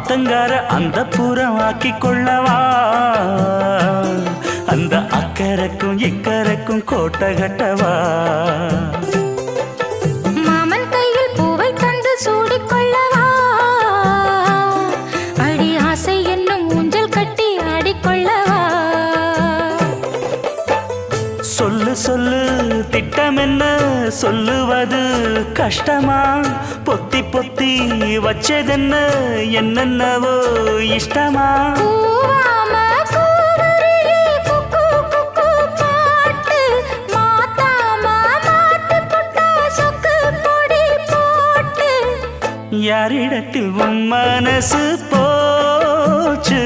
ஆத்தங்கார அந்த புறம் ஆக்கி கொள்ளவா அந்த அக்கறைக்கும் இக்கரைக்கும் கோட்டை கட்டவா மாமன் கையில் பூவை தந்து சூடிக்கொள்ளவா அடி ஆசை என்னும் ஊஞ்சல் கட்டி ஆடிக்கொள்ளவா சொல்லு சொல்லு திட்டம் என்ன சொல்லுவது கஷ்டமா பொத்தி பொத்தி வச்சதென்ன என்னென்னவோ இஷ்டமா யாரிடத்தில் உன் மனசு போச்சு